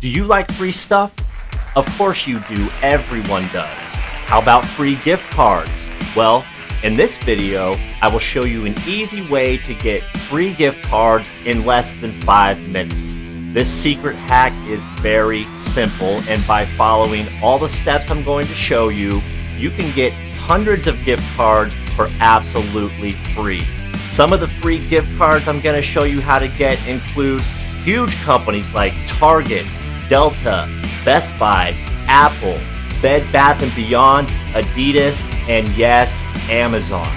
Do you like free stuff? Of course you do, everyone does. How about free gift cards? Well, in this video, I will show you an easy way to get free gift cards in less than 5 minutes. This secret hack is very simple, and by following all the steps I'm going to show you, you can get hundreds of gift cards for absolutely free. Some of the free gift cards I'm going to show you how to get include huge companies like Target, Delta, Best Buy, Apple, Bed Bath & Beyond, Adidas, and yes, Amazon.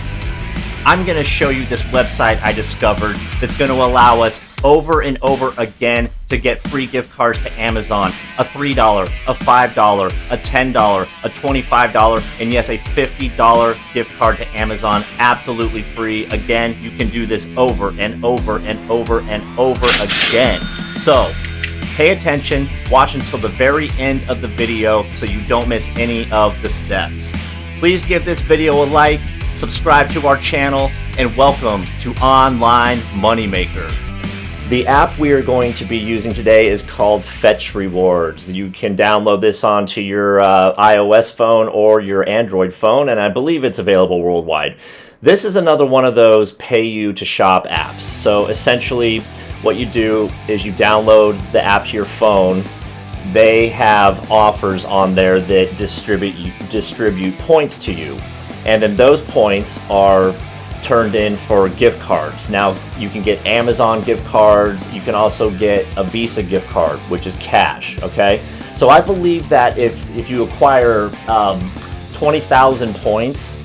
I'm going to show you this website I discovered that's going to allow us over and over again to get free gift cards to Amazon. A $3, a $5, a $10, a $25, and yes, a $50 gift card to Amazon, absolutely free. Again, you can do this over and over and over and over again. So, pay attention, watch until the very end of the video so you don't miss any of the steps. Please give this video a like, subscribe to our channel, and welcome to Online Moneymaker. The app we are going to be using today is called Fetch Rewards. You can download this onto your iOS phone or your Android phone, and I believe it's available worldwide. This is another one of those pay you to shop apps. So essentially, what you do is you download the app to your phone. They have offers on there that distribute points to you, and then those points are turned in for gift cards. Now you can get Amazon gift cards, you can also get a Visa gift card, which is cash. Okay, so I believe that if you acquire 20,000 points,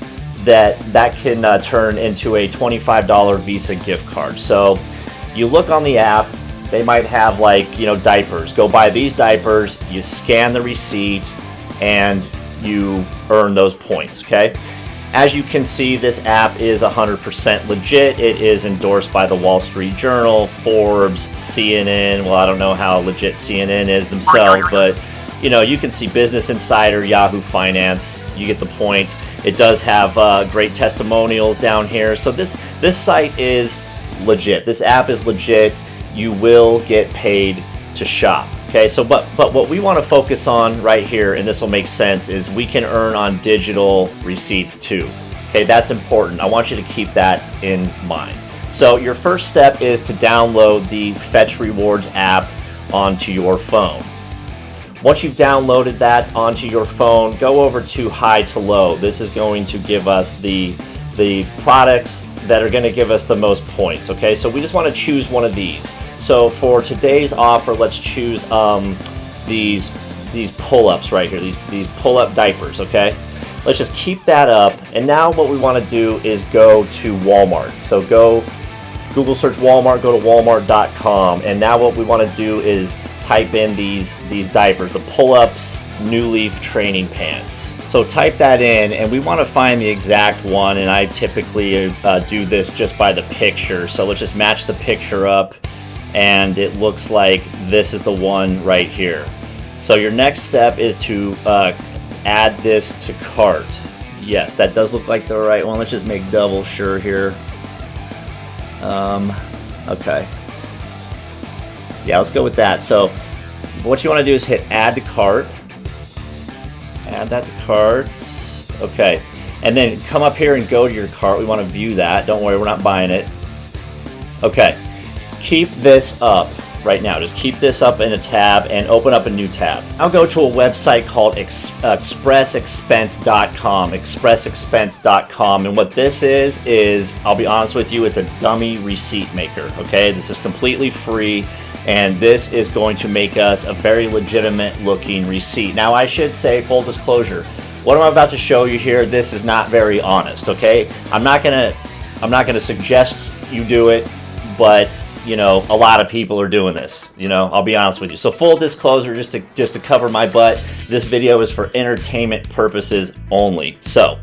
that can turn into a $25 Visa gift card. So you look on the app, they might have diapers. Go buy these diapers, you scan the receipt, and you earn those points, okay? As you can see, this app is 100% legit. It is endorsed by the Wall Street Journal, Forbes, CNN. Well, I don't know how legit CNN is themselves, but you can see Business Insider, Yahoo Finance. You get the point. It does have great testimonials down here. So this site is legit. This app is legit. You will get paid to shop. Okay, so but what we want to focus on right here, and this will make sense, is we can earn on digital receipts too. Okay, that's important. I want you to keep that in mind. So your first step is to download the Fetch Rewards app onto your phone. Once you've downloaded that onto your phone, go over to high to low. This is going to give us the products that are going to give us the most points. Okay, so we just want to choose one of these. So for today's offer, let's choose these pull-ups right here, these pull-up diapers. Okay, let's just keep that up, and now what we want to do is go to Walmart. So go Google search Walmart, go to walmart.com, and now what we want to do is type in these diapers, the pull-ups New Leaf training pants. So type that in, and we want to find the exact one, and I typically do this just by the picture. So let's just match the picture up, and it looks like this is the one right here. So your next step is to add this to cart. Yes, that does look like the right one. Let's just make double sure here. Okay. Yeah, let's go with that. So what you want to do is hit add to cart. Add that to carts. Okay, and then come up here and go to your cart. We want to view that. Don't worry, we're not buying it. Okay, keep this up right now. Just keep this up in a tab and open up a new tab. I'll go to a website called expressexpense.com. Expressexpense.com, and what this is I'll be honest with you, it's a dummy receipt maker. Okay, this is completely free, and this is going to make us a very legitimate looking receipt. Now I should say, full disclosure, what I'm about to show you here, this is not very honest. Okay, I'm not gonna suggest you do it, but a lot of people are doing this. I'll be honest with you. So full disclosure, just to cover my butt, this video is for entertainment purposes only. So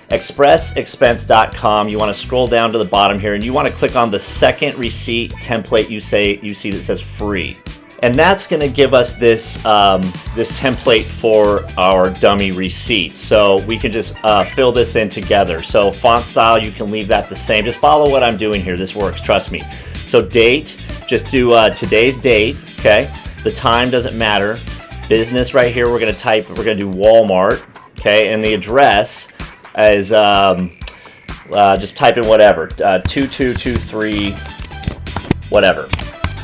expressexpense.com, you want to scroll down to the bottom here, and you want to click on the second receipt template you see that says free, and that's going to give us this template for our dummy receipt. So we can just fill this in together. So font style, you can leave that the same. Just follow what I'm doing here. This works, trust me. So date, just do today's date, okay? The time doesn't matter. Business right here, we're gonna do Walmart, okay? And the address is, just type in whatever, 2223, whatever,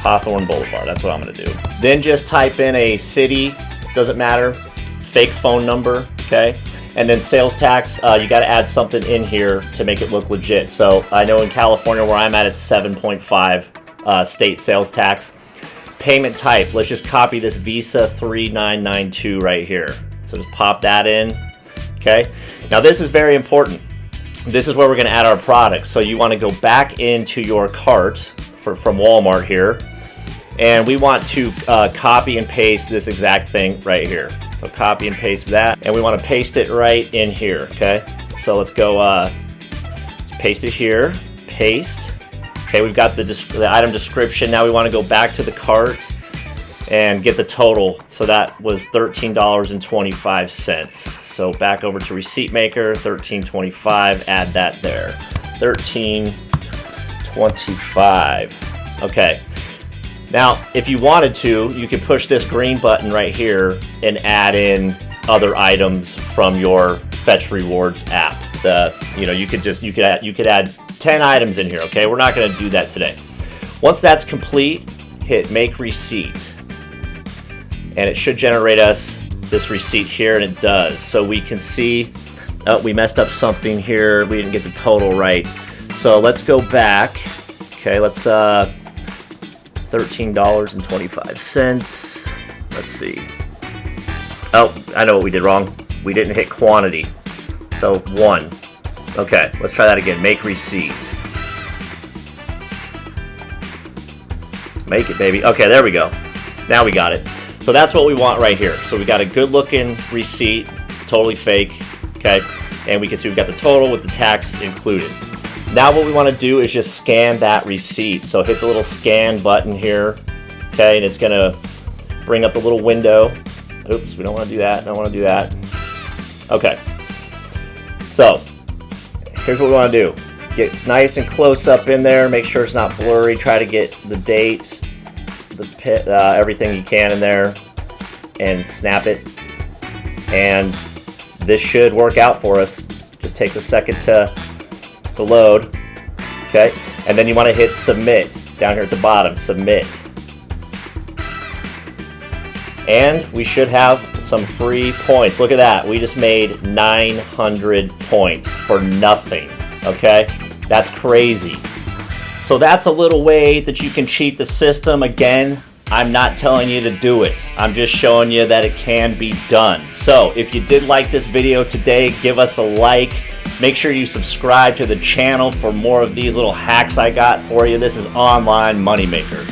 Hawthorne Boulevard, that's what I'm gonna do. Then just type in a city, doesn't matter, fake phone number, okay? And then sales tax, you gotta add something in here to make it look legit. So I know in California where I'm at, it's 7.5 state sales tax. Payment type, let's just copy this Visa 3992 right here. So just pop that in, okay? Now this is very important. This is where we're gonna add our product. So you wanna go back into your cart from Walmart here, and we want to copy and paste this exact thing right here. So copy and paste that, and we wanna paste it right in here, okay? So let's go paste it here, paste. Okay, we've got the item description. Now we want to go back to the cart and get the total. So that was $13.25. So back over to Receipt Maker, $13.25. Add that there, $13.25. Okay. Now, if you wanted to, you could push this green button right here and add in other items from your Fetch Rewards app. You could add 10 items in here, okay? We're not gonna do that today. Once that's complete, hit Make Receipt. And it should generate us this receipt here, and it does. So we can see, oh, we messed up something here. We didn't get the total right. So let's go back. Okay, let's, $13.25. Let's see. Oh, I know what we did wrong. We didn't hit quantity. So 1. Okay, let's try that again. Make receipt. Make it, baby. Okay, there we go. Now we got it. So that's what we want right here. So we got a good looking receipt. It's totally fake. Okay, and we can see we've got the total with the tax included. Now what we want to do is just scan that receipt. So hit the little scan button here. Okay, and it's gonna bring up the little window. Oops, we don't want to do that. Don't want to do that. Okay. So here's what we want to do. Get nice and close up in there. Make sure it's not blurry. Try to get the date, everything you can in there, and snap it. And this should work out for us. Just takes a second to load. Okay, and then you want to hit submit down here at the bottom. Submit. And we should have some free points. Look at that. We just made 900 points for nothing. Okay? That's crazy. So that's a little way that you can cheat the system. Again, I'm not telling you to do it. I'm just showing you that it can be done. So if you did like this video today, give us a like. Make sure you subscribe to the channel for more of these little hacks I got for you. This is Online Moneymaker.